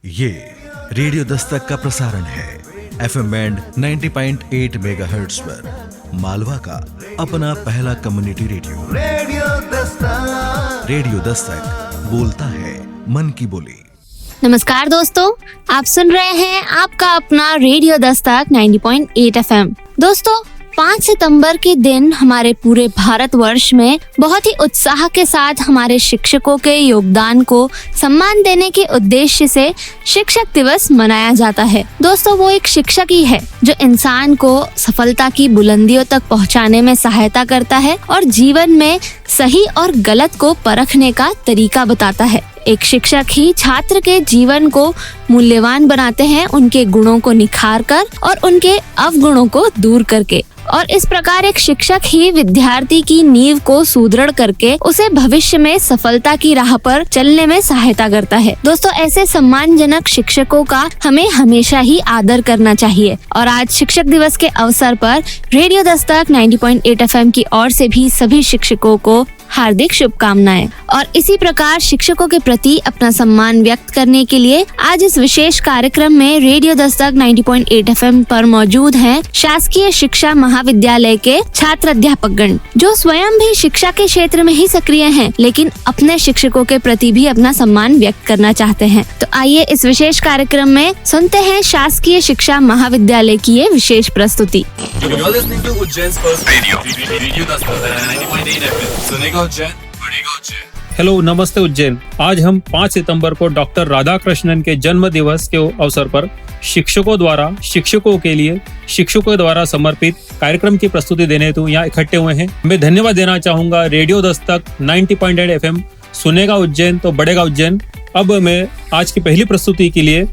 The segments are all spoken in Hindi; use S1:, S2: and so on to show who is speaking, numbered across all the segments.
S1: ये रेडियो दस्तक का प्रसारण है FM बैंड 90.8 मेगाहर्ट्ज पर मालवा का अपना पहला कम्युनिटी रेडियो दस्तक बोलता है मन की बोली।
S2: नमस्कार दोस्तों, आप सुन रहे हैं आपका अपना रेडियो दस्तक 90.8 FM। दोस्तों, 5 सितंबर के दिन हमारे पूरे भारतवर्ष में बहुत ही उत्साह के साथ हमारे शिक्षकों के योगदान को सम्मान देने के उद्देश्य से शिक्षक दिवस मनाया जाता है। दोस्तों, वो एक शिक्षक ही है जो इंसान को सफलता की बुलंदियों तक पहुंचाने में सहायता करता है और जीवन में सही और गलत को परखने का तरीका बताता है। एक शिक्षक ही छात्र के जीवन को मूल्यवान बनाते हैं, उनके गुणों को निखार कर और उनके अवगुणों को दूर करके। और इस प्रकार एक शिक्षक ही विद्यार्थी की नींव को सुदृढ़ करके उसे भविष्य में सफलता की राह पर चलने में सहायता करता है। दोस्तों, ऐसे सम्मानजनक शिक्षकों का हमें हमेशा ही आदर करना चाहिए। और आज शिक्षक दिवस के अवसर पर रेडियो दस्तक 90.8 FM की ओर से भी सभी शिक्षकों को हार्दिक शुभकामनाएं। और इसी प्रकार शिक्षकों के प्रति अपना सम्मान व्यक्त करने के लिए आज इस विशेष कार्यक्रम में रेडियो दस्तक 90.8 FM पर मौजूद हैं शासकीय शिक्षा महाविद्यालय के छात्र अध्यापकगण, जो स्वयं भी शिक्षा के क्षेत्र में ही सक्रिय हैं, लेकिन अपने शिक्षकों के प्रति भी अपना सम्मान व्यक्त करना चाहते हैं। तो आइए इस विशेष कार्यक्रम में सुनते हैं शासकीय शिक्षा महाविद्यालय की ये विशेष प्रस्तुति।
S3: हेलो, नमस्ते उज्जैन। आज हम 5 सितंबर को डॉक्टर राधाकृष्णन के जन्म दिवस के अवसर पर शिक्षकों द्वारा शिक्षकों के लिए शिक्षकों द्वारा समर्पित कार्यक्रम की प्रस्तुति देने हेतु यहाँ इकट्ठे हुए हैं। मैं धन्यवाद देना चाहूंगा रेडियो दस्तक 90.8 FM। सुनेगा उज्जैन तो बढ़ेगा उज्जैन। अब मैं आज की पहली प्रस्तुति के लिए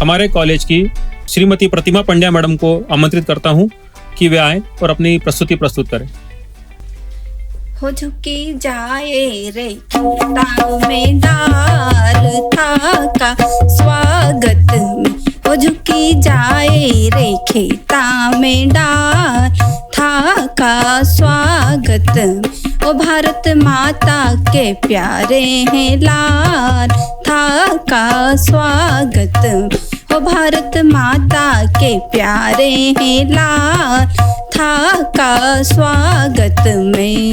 S3: हमारे कॉलेज की श्रीमती प्रतिमा पंड्या मैडम को आमंत्रित करता हूँ कि वे आए और अपनी प्रस्तुति प्रस्तुत करें।
S4: हो झुकी जाए रे खेतां में डाल था का स्वागत में, हो झुकी जाए रे खेतां में डाल था का स्वागत में। ओ भारत माता के प्यारे हैं लाल था का स्वागत में। ओ भारत माता के प्यारे हैं लाल था का स्वागत में।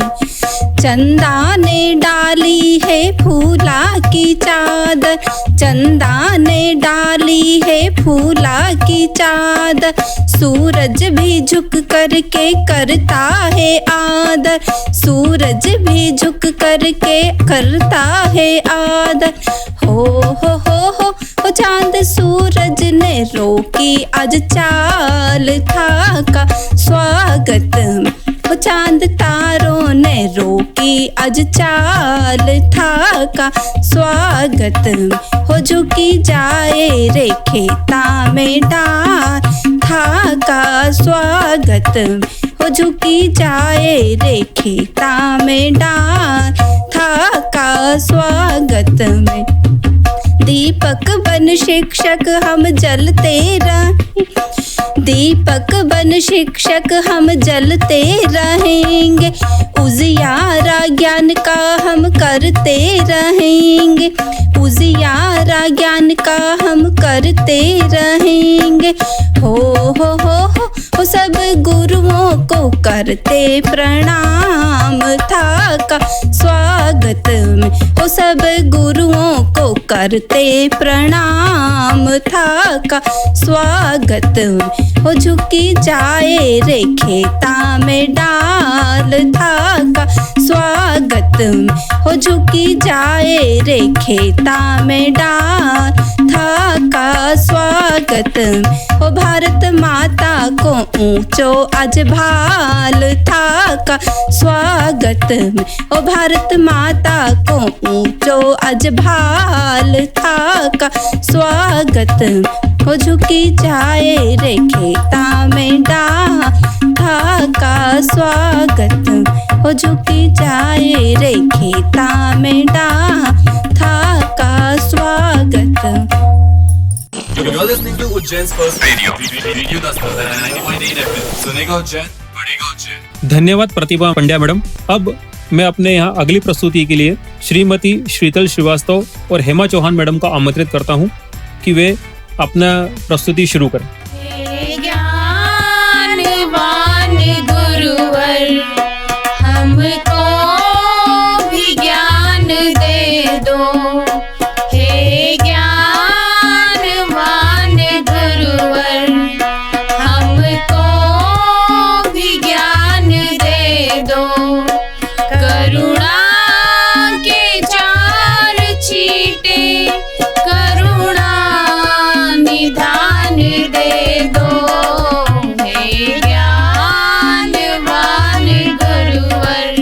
S4: चंदा ने डाली है फूला की चादर, चंदा ने डाली है फूला की चादर। सूरज भी झुक करके करता है आदर, सूरज भी झुक करके करता है आदर। हो चांद सूरज ने रोकी आज चाल था का स्वागत में। वो चांद तारों ने रोकी आज चाल था का स्वागत में। हो झुकी जाए रे खेतां में डाल था का स्वागत में। हो झुकी जाए रे खेतां में डाल था का स्वागत में। दीपक बन शिक्षक हम जलते रहें, दीपक बन शिक्षक हम जलते रहेंगे। उजियारा ज्ञान का हम करते रहेंगे, उजियारा ज्ञान का हम करते रहेंगे। हो सब गुरुओं को करते प्रणाम था का स्वागत में। हो सब गुरुओं को करते प्रणाम था का स्वागत में। हो झुकी जाए रे खेतां में डाल था का स्वागत में। हो झुकी जाए रे खेतां में डाल था का स्वागत में। हो भारत माता को ऊंचो आज भाल था का स्वागत में। ओ भारत माता को ऊंचो आज भाल था का स्वागत में। हो झुकी जाए रे खेतां में डाल था का स्वागत में। हो झुकी जाए रे खेतां में डाल था का स्वागत में।
S5: You're listening to Ujjain's first radio Dastard 90.8 FM. सुनेगा उज्जैन, बढ़ेगा उज्जैन।
S3: धन्यवाद प्रतिभा पंड्या मैडम। अब मैं अपने यहाँ अगली प्रस्तुति के लिए श्रीमती शीतल श्रीवास्तव और हेमा चौहान मैडम को आमंत्रित करता हूँ कि वे अपना प्रस्तुति शुरू करें।
S4: ज्ञानवान गुरुवर हमको भी ज्ञान दे दो, हे ज्ञानवान गुरुवर हमको भी ज्ञान दे दो। करुणा के चार छींटे करुणा निधान दे दो, हे ज्ञानवान गुरुवर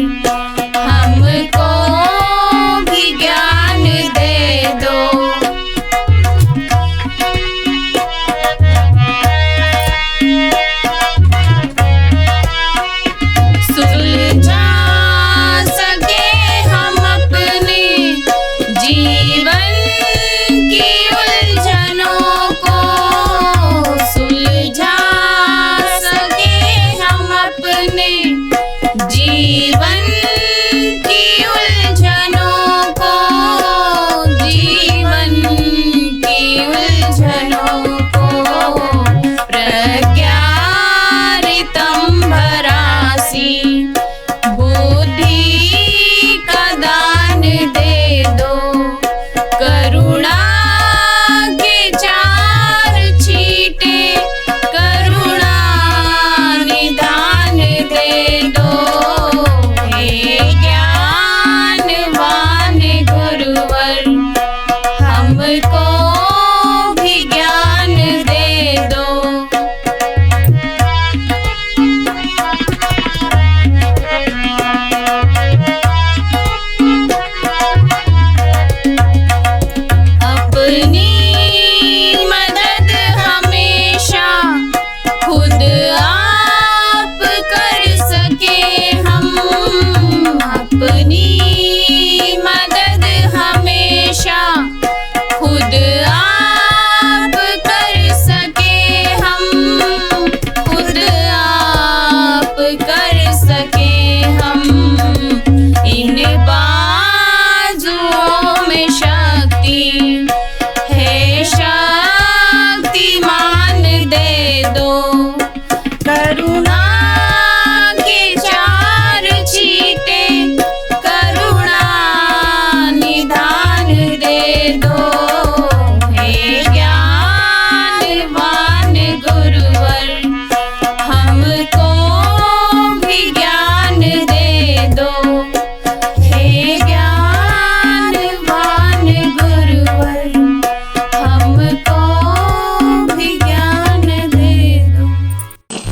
S4: हमको भी ज्ञान दे दो। सुलझा सके हम अपने जीवन की उलझनों को, सुलझा सके हम अपने जीवन की उलझनों को, जीवन की उलझनों को। प्रज्ञारितंभरासि बुद्धि का दान दे दो, करुणा के चार छींटे करुणा निधान दे दो, हे ज्ञानवान गुरुवर हमको भी ज्ञान दे दो। अपनी मदद हमेशा खुद आप कर सके हम, अपनी मदद हमेशा खुद आप कर सके हम, खुद आप कर सके हम। इन बाजुओं में शक्ति है, शक्तिमान दे दो, करुणा के चार छींटे करुणा निधान दे दो, हे ज्ञानवान गुरुवर हमको भी ज्ञान दे दो, हे ज्ञानवान गुरुवर हमको भी ज्ञान दे दो।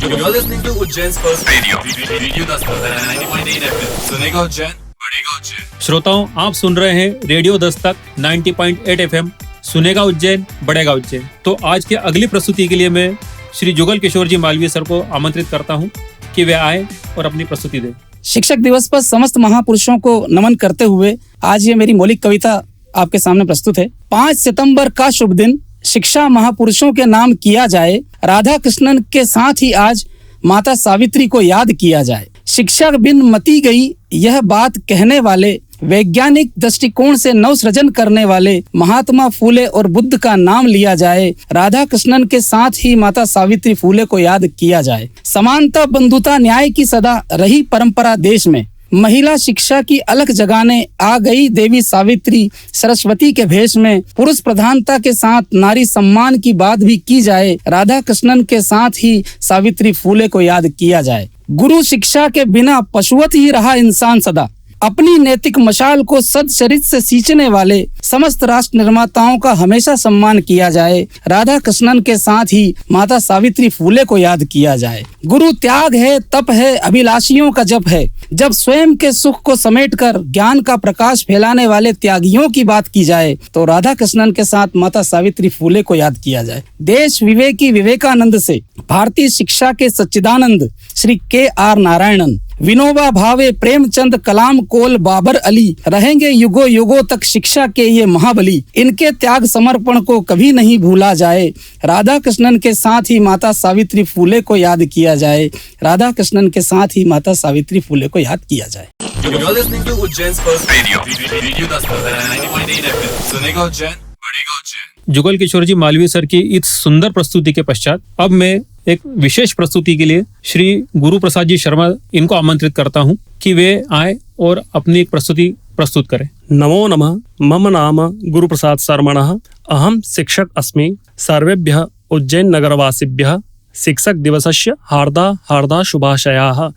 S5: You're listening to Ujjain's first radio. Radio Dastar 90.8 FM. सुनेगा उज्जैन, बढ़ेगा उज्जैन।
S3: श्रोताओं, आप सुन रहे हैं रेडियो दस्तक 90.8 FM, सुनेगा उज्जैन, बढ़ेगा उज्जैन। तो आज के अगली प्रस्तुति के लिए मैं श्री जुगल किशोर जी मालवीय सर को आमंत्रित करता हूं कि वे आए और अपनी प्रस्तुति दें।
S6: शिक्षक दिवस पर समस्त महापुरुषों को नमन करते हुए आज ये मेरी मौलिक कविता आपके सामने प्रस्तुत है। 5 सितंबर का शुभ दिन शिक्षा महापुरुषों के नाम किया जाए, राधा कृष्णन के साथ ही आज माता सावित्री को याद किया जाए। शिक्षा बिन मती गई यह बात कहने वाले, वैज्ञानिक दृष्टिकोण से नवसृजन करने वाले महात्मा फूले और बुद्ध का नाम लिया जाए। राधा कृष्णन के साथ ही माता सावित्री फूले को याद किया जाए। समानता, बंधुता, न्याय की सदा रही परंपरा देश में। महिला शिक्षा की अलख जगाने आ गई देवी सावित्री सरस्वती के भेष में। पुरुष प्रधानता के साथ नारी सम्मान की बात भी की जाए। राधा कृष्णन के साथ ही सावित्री फूले को याद किया जाए। गुरु शिक्षा के बिना पशुवत ही रहा इंसान सदा। अपनी नैतिक मशाल को सदचरित से सींचने वाले समस्त राष्ट्र निर्माताओं का हमेशा सम्मान किया जाए। राधा कृष्णन के साथ ही माता सावित्री फूले को याद किया जाए। गुरु त्याग है, तप है, अभिलाषियों का जप है। जब स्वयं के सुख को समेटकर ज्ञान का प्रकाश फैलाने वाले त्यागियों की बात की जाए तो राधा कृष्णन के साथ माता सावित्री फूले को याद किया जाए। देश विवेकी विवेकानंद से भारतीय शिक्षा के सच्चिदानंद श्री KR नारायणन, विनोबा भावे, प्रेमचंद, कलाम, कोल, बाबर अली रहेंगे युगों युगों तक शिक्षा के ये महाबली। इनके त्याग समर्पण को कभी नहीं भूला जाए। राधा कृष्णन के साथ ही माता सावित्री फूले को याद किया जाए। राधा कृष्णन के साथ ही माता सावित्री फूले को याद किया जाए।
S5: You're listening to Ujjain's first radio. Radio Dastar 90.8 FM. सुनेगा उज्जैन, बढ़ेगा उज्जैन।
S3: जुगल किशोर जी मालवीय सर की इस सुंदर प्रस्तुति के पश्चात अब मैं एक विशेष प्रस्तुति के लिए श्री गुरु प्रसाद जी शर्मा इनको आमंत्रित करता हूं कि वे आए और अपनी एक प्रस्तुति प्रस्तुत करें।
S7: नमो नमः। मम नाम गुरुप्रसाद शर्मणः। अहं शिक्षक अस्मि। सर्वेभ्यः उज्जैन नगरवासिभ्यः शिक्षक दिवसस्य हार्दा शुभाशयाः।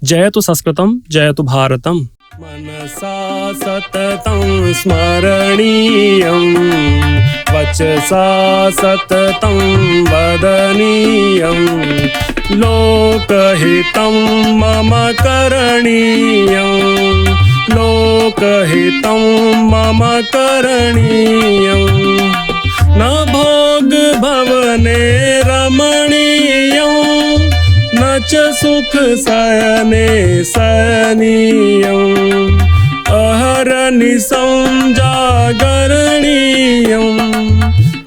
S7: जयतु संस्कृतं जयतु भारतम्। मनसा सततं स्मरणीयं वचसा सततं वदनीयं लोकहितं मम करणीयं लोकहितं मम करणीयं न भोग भवने रमणीयं न च सुख शयने शयनीयं अहरनिशं जागरणीयं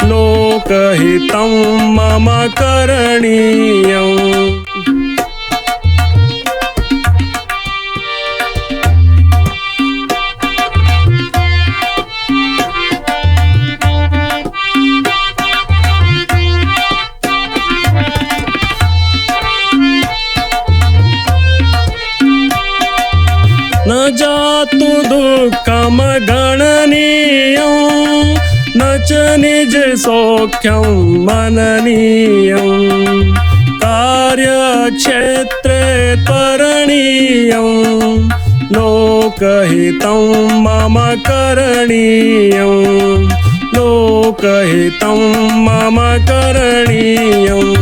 S7: लोकहितं मम करणीयम्। न जातु दुःखम गणनीयं न च निज सौख्यं मननीयं कार्यक्षेत्रे करणीयं लोकहितं मम करणीयं लोकहितं मम करणीयम्।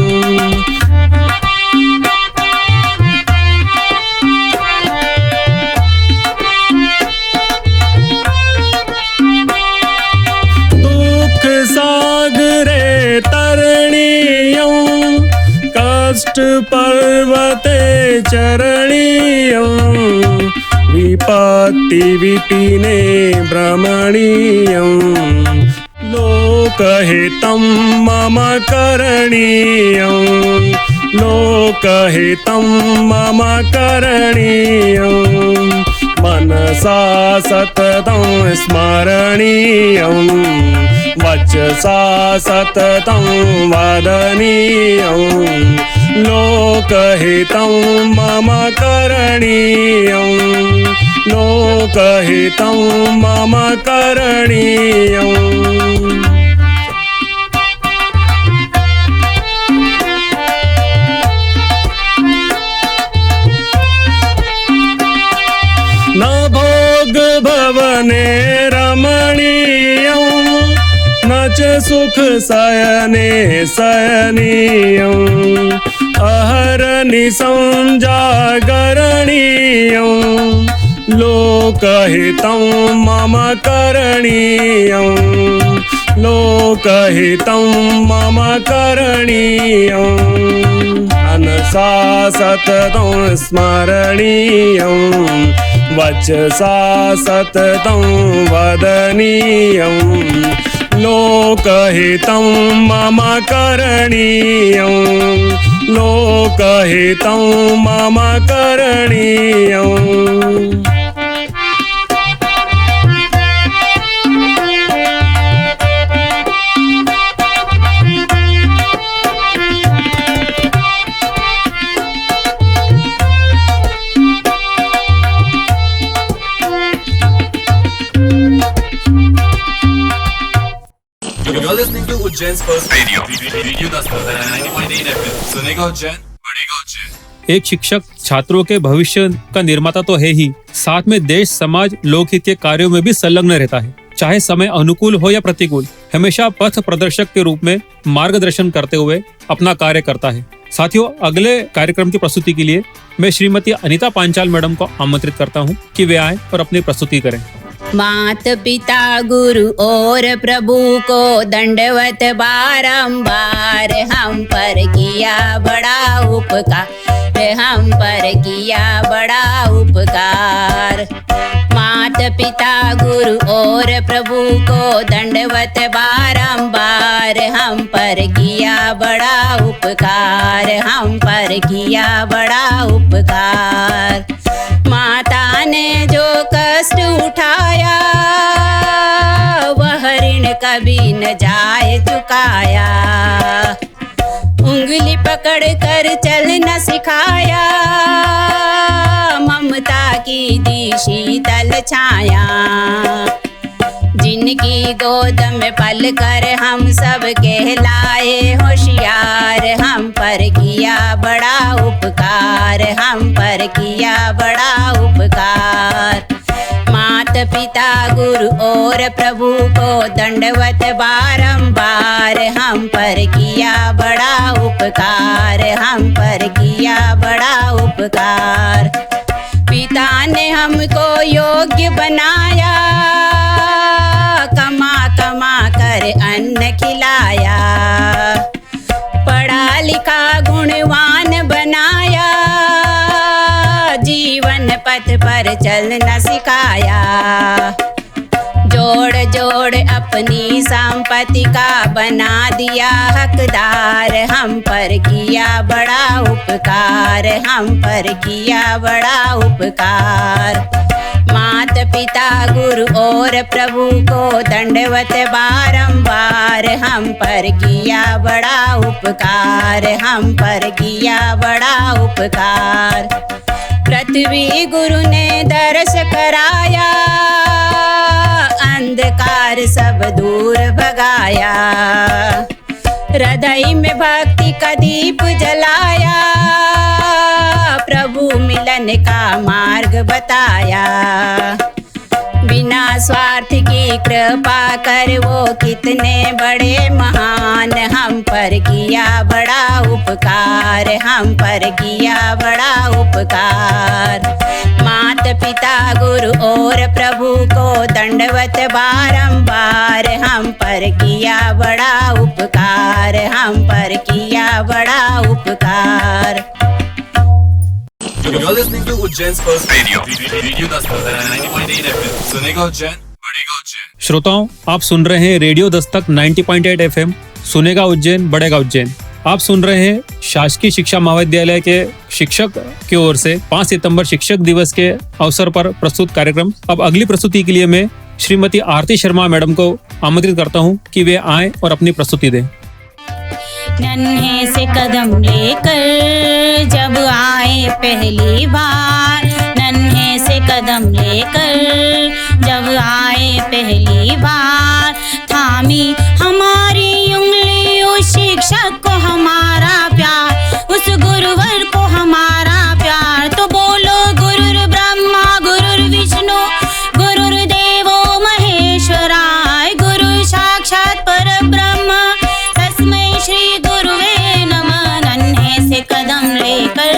S7: सागरे तरणीयं कष्ट पर्वते चरणीयं विपत्ति विपिने भ्रमणीयं लोकहितं मम करणीयं लोकहितं मम करणीयं मनसा सततं स्मरणीयं वचसा सततं वदनीयं लोकहितं मम करणीयं लोकहितं मम करणीयम्। न भोग भवने रमणीयं न च सुख शयने शयनीयं अहरनिशं जागरणीयं लोकहितं मम करणीयं लोकहितं मम करणीयम्। मनसा सततं स्मरणीयं वचसा सततं वदनीयं लोकहितं मम करणीयं लोकहितं मम करणीयम्।
S5: You're listening to Ujjain's first radio Dastar 90.8 FM. सुनेगा उज्जैन बढ़ेगा उज्जैन।
S3: एक शिक्षक छात्रों के भविष्य का निर्माता तो है ही, साथ में देश समाज लोकहित के कार्यों में भी संलग्न रहता है। चाहे समय अनुकूल हो या प्रतिकूल, हमेशा पथ प्रदर्शक के रूप में मार्गदर्शन करते हुए अपना कार्य करता है। साथियों, अगले कार्यक्रम की प्रस्तुति के लिए मैं श्रीमती अनीता पांचाल मैडम को आमंत्रित करता हूँ कि वे आए और अपनी प्रस्तुति करें।
S8: मात पिता गुरु और प्रभु को दंडवत बारंबार, हम पर किया बड़ा उपकार, हम पर किया बड़ा उपकार। मात पिता गुरु और प्रभु को दंडवत बारंबार, हम पर किया बड़ा उपकार, हम पर किया बड़ा उपकार। माता ने जो कष्ट उठाया वह ऋण कभी न जाए चुकाया। उंगली पकड़ कर चलना सिखाया, ममता की दी शीतल छाया। जिनकी गोद में पल कर हम सब कहलाए होशियार, हम पर किया बड़ा उपकार, हम पर किया बड़ा उपकार। मात पिता गुरु और प्रभु को दंडवत बारंबार, हम पर किया बड़ा उपकार, हम पर किया बड़ा उपकार। पिता ने हमको योग्य बनाया, कमा कमा कर अन्न खिलाया। पढ़ा लिखा गुणवान बनाया, जीवन पथ पर चलना सिखाया। जोड़ जोड़ अपनी संपत्ति का बना दिया हकदार, हम पर किया बड़ा उपकार, हम पर किया बड़ा उपकार। मात पिता गुरु और प्रभु को दंडवत बारंबार, हम पर किया बड़ा उपकार, हम पर किया बड़ा उपकार। पृथ्वी गुरु ने दर्श कराया, अंधकार सब दूर भगाया। हृदय में भक्ति का दीप जलाया, प्रभु मिलन का मार्ग बताया। बिना स्वार्थ की कृपा कर वो कितने बड़े महान, हम पर किया बड़ा उपकार, हम पर किया बड़ा उपकार। मात पिता गुरु और प्रभु को दंडवत बारंबार, हम पर किया बड़ा उपकार, हम पर किया बड़ा उपकार।
S5: You're listening to Ujjain's first radio. Radio Dastak 90.8 FM. सुनेगा उज्जैन, बढ़ेगा उज्जैन।
S3: श्रोताओं, आप सुन रहे हैं रेडियो दस्तक 90.8 FM, सुनेगा उज्जैन, बढ़ेगा उज्जैन। आप सुन रहे हैं शासकीय शिक्षा महाविद्यालय के शिक्षक की ओर से 5 सितंबर शिक्षक दिवस के अवसर पर प्रस्तुत कार्यक्रम। अब अगली प्रस्तुति के लिए मैं श्रीमती आरती शर्मा मैडम को आमंत्रित करता हूं कि वे आएं और अपनी प्रस्तुति दें।
S8: नन्हे से कदम लेकर जब आए पहली बार, नन्हे से कदम लेकर जब आए पहली बार, थामी हमारी उंगली उस शिक्षक को हमारा प्यार, उस गुरुवर को हमारा प्यार। तो बोलो गुरुर ब्रह्मा गुरुर विष्णु गुरुर्देवो महेश्वराय, गुरु साक्षात परब्रह्म तस्मै श्री गुरुवे नमः। नन्हे से कदम लेकर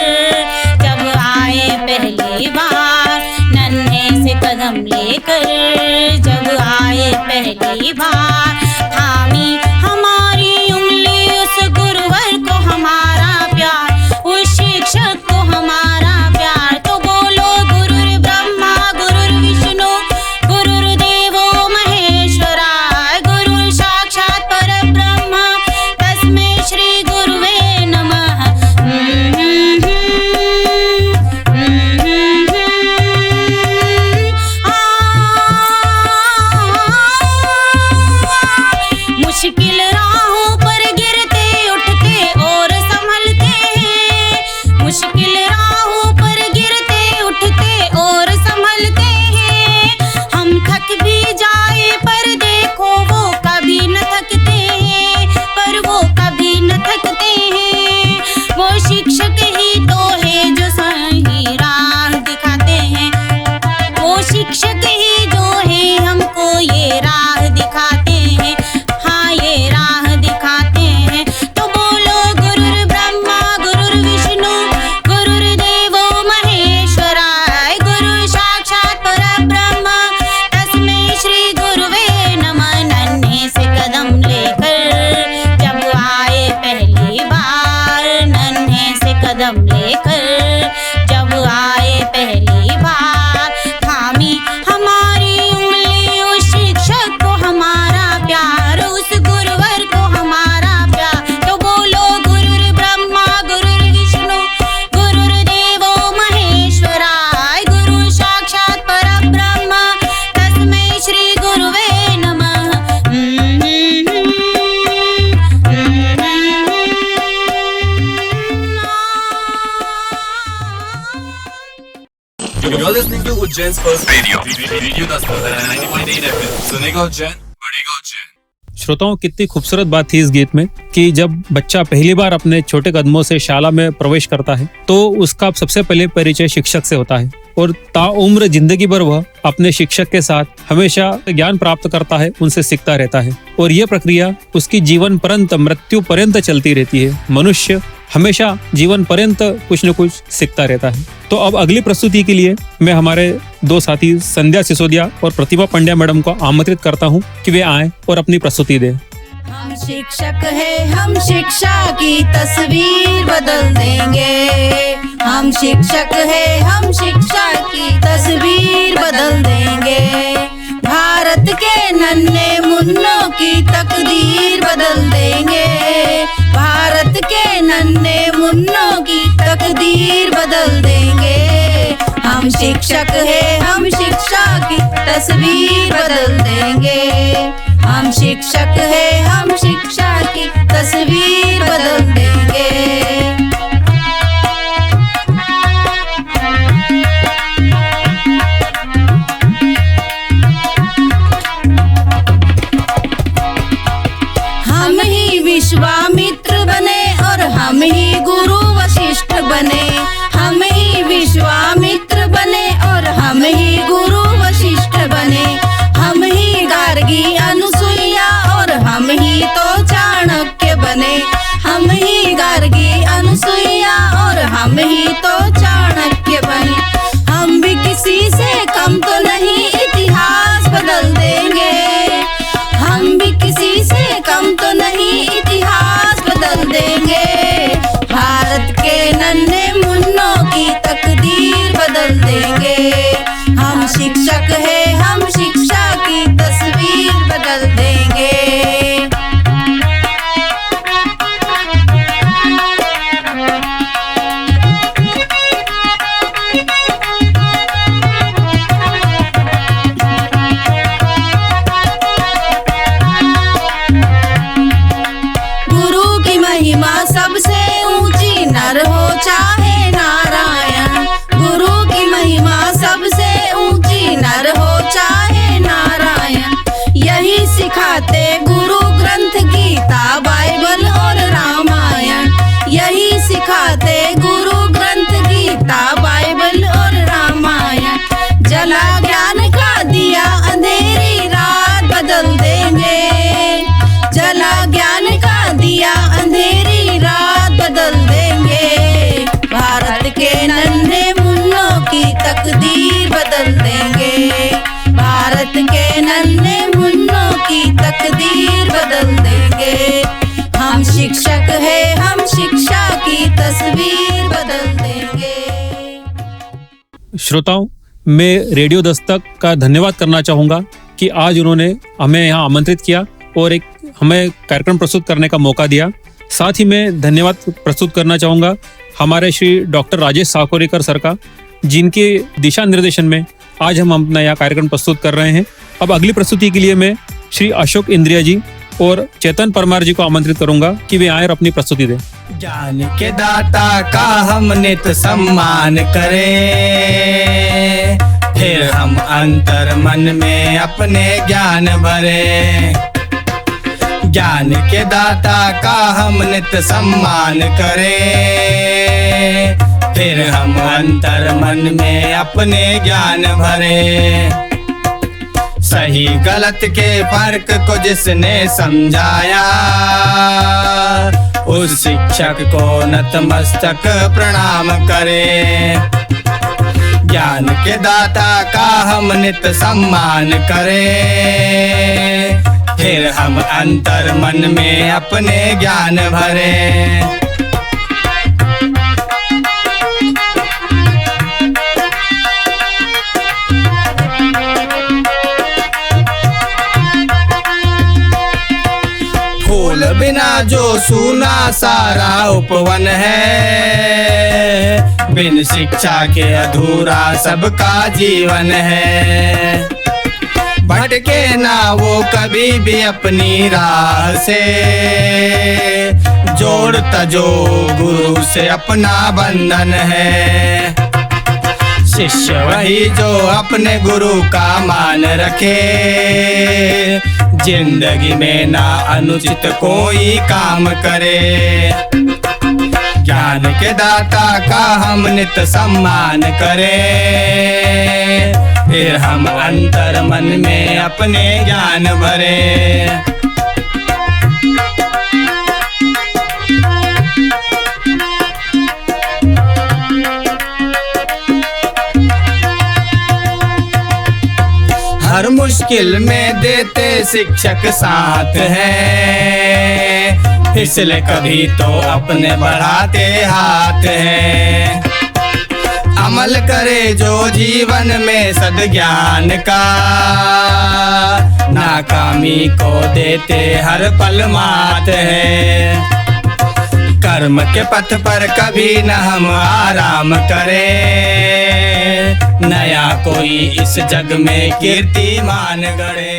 S8: जब आए पहली बार, नन्हे से कदम लेकर जब आए पहली बार, थामी हमारी उंगली उस गुरुवर को हमारा प्यार, उस शिक्षक को हमारा प्यार। तो बोलो गुरुर ब्रह्मा गुरुर विष्णु गुरुर्देवो महेश्वराय, गुरु साक्षात परब्रह्म तस्मै श्री गुरुवे नमः।
S5: listening to Ujjain's first radio. Radio Dastar 90.8 FM. सुनेगा उज्जैन, बढ़ेगा उज्जैन।
S3: श्रोताओं, कितनी खूबसूरत बात थी इस गीत में कि जब बच्चा पहली बार अपने छोटे कदमों से शाला में प्रवेश करता है तो उसका सबसे पहले परिचय शिक्षक से होता है और ताउम्र जिंदगी भर वह अपने शिक्षक के साथ हमेशा ज्ञान प्राप्त करता है, उनसे सीखता रहता है और यह प्रक्रिया उसकी जीवन पर्यंत, मृत्यु पर्यंत चलती रहती है। मनुष्य हमेशा जीवन पर्यंत कुछ न कुछ सीखता रहता है। तो अब अगली प्रस्तुति के लिए मैं हमारे दो साथी संध्या सिसोदिया और प्रतिभा पंड्या मैडम को आमंत्रित करता हूं कि वे आएं और अपनी प्रस्तुति दें।
S8: हम शिक्षक हैं, हम शिक्षा की तस्वीर बदल देंगे। हम शिक्षक हैं, हम शिक्षा की तस्वीर बदल देंगे। भारत के नन्हे मुन्नों की तकदीर बदल देंगे। भारत के नन्हे मुन्नों की तकदीर बदल देंगे। हम शिक्षक हैं, हम शिक्षा की तस्वीर बदल देंगे। हम शिक्षक हैं, हम शिक्षा की तस्वीर बदल देंगे। हम ही विश्वामित्र बने और हम ही गुरु वशिष्ठ बने। हम ही विश्वामित्र बने और हम ही गुरु वशिष्ठ बने। हम ही गार्गी अनुसुईया और हम ही तो चाणक्य बने। हम ही गार्गी अनुसुईया और हम ही तो चाणक्य बने। हम भी किसी से कम तो नहीं, इतिहास बदल देंगे। हम भी किसी से कम तो नहीं, इतिहास बदल देंगे। भारत के नन्हे मुन्नों की तकदीर बदल देंगे। हम शिक्षक हैं, हम शिक्षा की तस्वीर बदल देंगे। गुरु की महिमा सबसे ऊंची, नर हो चाहे नारायण। गुरु की महिमा सबसे ऊंची, नर हो चाहे नारायण। यही सिखाते गुरु ग्रंथ गीता, बाइबल और रामायण। यही सिखाते गुरु ग्रंथ गीता, बाइबल और रामायण। जला ज्ञान का दिया, अंधेरी रात बदल देंगे। जला ज्ञान का दिया, अंधेरी रात बदल देंगे। भारत के नन्हे मुन्नों की तकदीर बदल देंगे। भारत के नन्हे मुन्नों की तकदीर बदल देंगे। हम शिक्षक हैं, हम शिक्षा की तस्वीर बदल देंगे।
S3: श्रोताओं, मैं रेडियो दस्तक का धन्यवाद करना चाहूँगा कि आज उन्होंने हमें यहाँ आमंत्रित किया और एक हमें कार्यक्रम प्रस्तुत करने का मौका दिया। साथ ही मैं धन्यवाद प्रस्तुत करना चाहूँगा हमारे श्री डॉक्टर राजेश साकोरीकर सर का, जिनके दिशा निर्देशन में आज हम अपना यह कार्यक्रम प्रस्तुत कर रहे हैं। अब अगली प्रस्तुति के लिए मैं श्री अशोक इंद्रिया जी और चेतन परमार जी को आमंत्रित करूंगा कि वे आए और अपनी प्रस्तुति दें।
S9: ज्ञान के दाता का हम नित सम्मान करें, फिर हम अंतर मन में अपने ज्ञान भरे। ज्ञान के दाता का हम नित सम्मान करें, फिर हम अंतर मन में अपने ज्ञान भरे। सही गलत के फर्क को जिसने समझाया, उस शिक्षक को नतमस्तक प्रणाम करें। ज्ञान के दाता का हम नित सम्मान करें, फिर हम अंतर मन में अपने ज्ञान भरें। फूल बिना जो सूना सारा उपवन है, बिन शिक्षा के अधूरा सबका जीवन है। भटके ना वो कभी भी अपनी राह से, जोड़ता जो गुरु से अपना बंधन है। शिष्य वही जो अपने गुरु का मान रखे, जिंदगी में ना अनुचित कोई काम करे। ज्ञान के दाता का हम नित सम्मान करें, फिर हम अंतर मन में अपने ज्ञान भरे। हर मुश्किल में देते शिक्षक साथ हैं, फिसले कभी तो अपने बढ़ाते हाथ हैं। अमल करे जो जीवन में सद्ज्ञान का, नाकामी को देते हर पल मात है। कर्म के पथ पर कभी न हम आराम करें, नया कोई इस जग में कीर्तिमान गढ़े।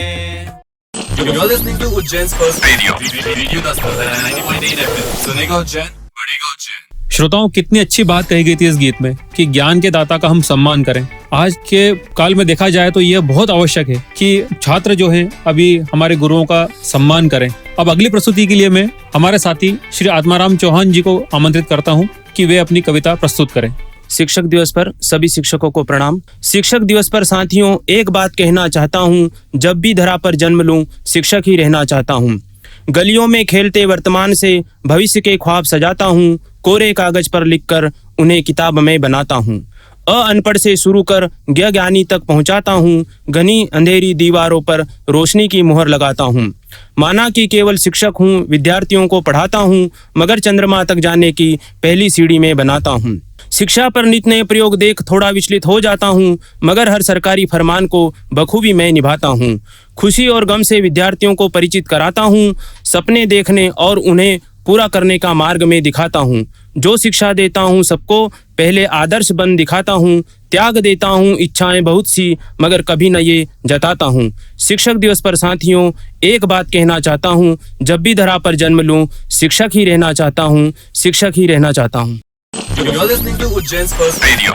S5: You're listening to Ujjain's first radio Dastar 90.8 FM. सुनेगा उज्जैन, बढ़ेगा उज्जैन।
S3: श्रोताओं, कितनी अच्छी बात कही गई थी इस गीत में कि ज्ञान के दाता का हम सम्मान करें। आज के काल में देखा जाए तो यह बहुत आवश्यक है कि छात्र जो हैं अभी हमारे गुरुओं का सम्मान करें। अब अगली प्रस्तुति के लिए मैं हमारे साथी श्री आत्माराम चौहान जी को आमंत्रित करता हूं कि वे अपनी कविता प्रस्तुत करें।
S10: शिक्षक दिवस पर सभी शिक्षकों को प्रणाम। शिक्षक दिवस पर साथियों एक बात कहना चाहता हूँ, जब भी धरा पर जन्म लूं शिक्षक ही रहना चाहता हूँ। गलियों में खेलते वर्तमान से भविष्य के ख्वाब सजाता हूँ, कोरे कागज पर लिखकर उन्हें किताब में बनाता हूँ। अनपढ़ से शुरू कर ज्ञानी तक पहुँचाता हूँ, घनी अंधेरी दीवारों पर रोशनी की मुहर लगाता हूँ। माना कि केवल शिक्षक हूँ, विद्यार्थियों को पढ़ाता हूँ, मगर चंद्रमा तक जाने की पहली सीढ़ी में बनाता हूँ। शिक्षा पर नित नए प्रयोग देख थोड़ा विचलित हो जाता हूँ, मगर हर सरकारी फरमान को बखूबी मैं निभाता हूँ। खुशी और गम से विद्यार्थियों को परिचित कराता हूँ, सपने देखने और उन्हें पूरा करने का मार्ग में दिखाता हूँ। जो शिक्षा देता हूँ सबको पहले आदर्श बन दिखाता हूँ, त्याग देता हूँ इच्छाएं बहुत सी मगर कभी न ये जताता हूँ। शिक्षक दिवस पर साथियों एक बात कहना चाहता हूँ, जब भी धरा पर जन्म लूं शिक्षक ही रहना चाहता हूँ, शिक्षक ही रहना चाहता हूँ।
S5: You're listening to Ujjain's first radio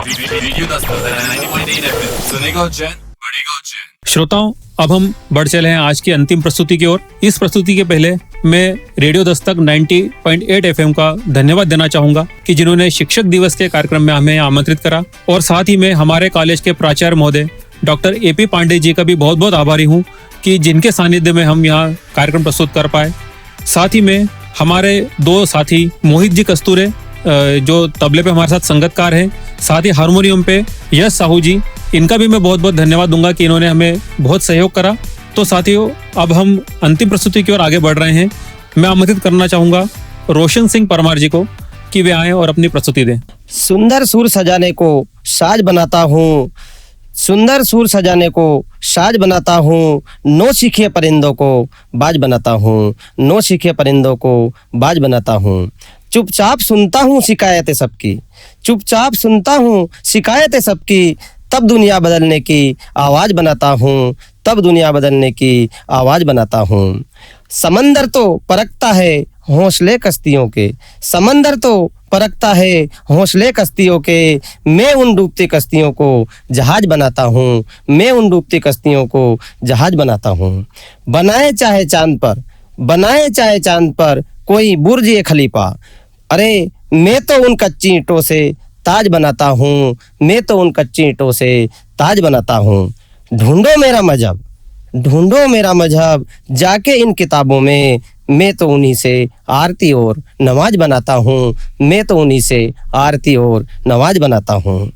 S5: Dastar 90.8 FM. सुनेगा उज्जैन, बढ़ेगा उज्जैन।
S3: श्रोताओं, अब हम बढ़ चले हैं आज की अंतिम प्रस्तुति की ओर। इस प्रस्तुति के पहले मैं रेडियो दस्तक 90.8 FM का धन्यवाद देना चाहूंगा कि जिन्होंने शिक्षक दिवस के कार्यक्रम में हमें आमंत्रित करा, और साथ ही मैं हमारे कॉलेज के प्राचार्य महोदय डॉक्टर AP पांडे जी का भी बहुत बहुत आभारी हूँ कि जिनके सानिध्य में हम यहाँ कार्यक्रम प्रस्तुत कर पाए। साथ ही में हमारे दो साथी मोहित जी कस्तूरे जो तबले पे हमारे साथ संगतकार हैं, साथ ही हारमोनियम पे यश साहू जी, इनका भी मैं बहुत बहुत धन्यवाद दूंगा कि इन्होंने हमें बहुत सहयोग करा। तो साथियों, अब हम अंतिम प्रस्तुति की ओर आगे बढ़ रहे हैं। मैं आमंत्रित करना चाहूंगा रोशन सिंह परमार जी को कि वे आए और अपनी प्रस्तुति दें।
S11: सुंदर सुर सजाने को साज बनाता हूँ, सुंदर सुर सजाने को साज बनाता हूँ, नो सीखे परिंदों को बाज बनाता हूँ, नो सीखे परिंदों को बाज बनाता हूँ। चुपचाप सुनता हूँ शिकायतें सबकी, चुपचाप सुनता हूँ शिकायतें सबकी, तब दुनिया बदलने की आवाज़ बनाता हूँ, तब दुनिया बदलने की आवाज़ बनाता हूँ। समंदर तो परखता है हौसले कश्तियों के, समंदर तो परखता है हौसले कश्तियों के, मैं उन डूबती कश्तियों को जहाज बनाता हूँ, मैं उन डूबती कश्तियों को जहाज बनाता हूँ। बनाए चाहे चांद पर, बनाए चाहे चांद पर कोई बुर्ज ए खलीफा, अरे मैं तो उन कच्ची ईंटों से ताज बनाता हूँ, मैं तो उन कच्ची ईंटों से ताज बनाता हूँ। ढूंढो मेरा मजहब, ढूंढो मेरा मजहब जाके इन किताबों में, मैं तो उन्हीं से आरती और नमाज बनाता हूँ, मैं तो उन्हीं से आरती और नमाज बनाता हूँ।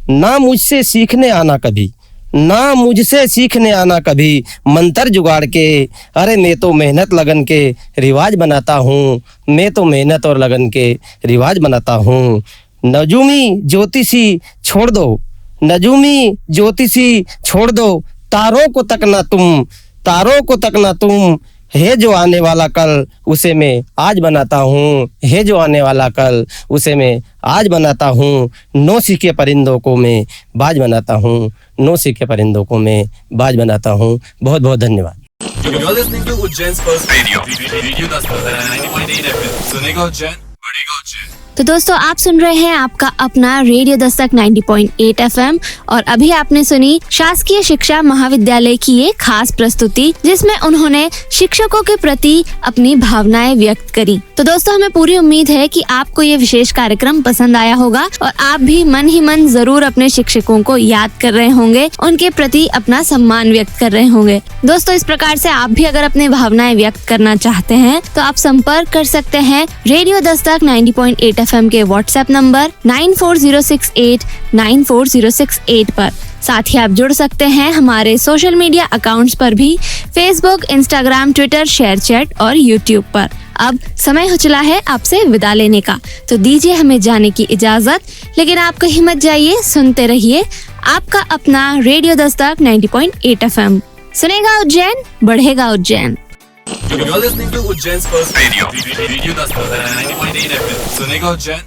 S11: ना मुझसे सीखने आना कभी, ना मुझसे सीखने आना कभी मंत्र जुगाड़ के, अरे मैं तो मेहनत लगन के रिवाज बनाता हूँ, मैं तो मेहनत और लगन के रिवाज बनाता हूँ। नजूमी ज्योतिषी छोड़ दो, नजूमी ज्योतिषी छोड़ दो, तारों को तकना तुम, तारों को तकना तुम, है जो आने वाला कल उसे मैं आज बनाता हूँ, है जो आने वाला कल उसे मैं आज बनाता हूँ। नो सीखे परिंदों को मैं बाज बनाता हूँ, नो सीखे परिंदों को मैं बाज बनाता हूँ। बहुत बहुत धन्यवाद।
S5: You're listening to Ujjain's first radio Dastar 90.8 FM. सुनेगा उज्जैन, बढ़ेगा उज्जैन।
S2: तो दोस्तों आप सुन रहे हैं आपका अपना रेडियो दस्तक 90.8 FM और अभी आपने सुनी शासकीय शिक्षा महाविद्यालय की ये खास प्रस्तुति जिसमें उन्होंने शिक्षकों के प्रति अपनी भावनाएं व्यक्त करी। तो दोस्तों हमें पूरी उम्मीद है कि आपको ये विशेष कार्यक्रम पसंद आया होगा और आप भी मन ही मन जरूर अपने शिक्षकों को याद कर रहे होंगे, उनके प्रति अपना सम्मान व्यक्त कर रहे होंगे। दोस्तों इस प्रकार से आप भी अगर अपनी भावनाएं व्यक्त करना चाहते हैं तो आप संपर्क कर सकते हैं रेडियो दस्तक 90.8 FM के व्हाट्सएप नंबर 9406894068 पर। साथ ही आप जुड़ सकते हैं हमारे सोशल मीडिया अकाउंट्स पर भी, फेसबुक, इंस्टाग्राम, ट्विटर, शेयरचैट और यूट्यूब पर। अब समय हो चला है आपसे विदा लेने का, तो दीजिए हमें जाने की इजाजत, लेकिन आप कहीं मत जाइए, सुनते रहिए आपका अपना रेडियो दस्तक 90.8 FM। सुनेगा उज्जैन, बढ़ेगा Ujjain.
S5: You're listening to Ujjain's first radio, Radio Dastak 90.8 FM. सुनेगा उज्जैन,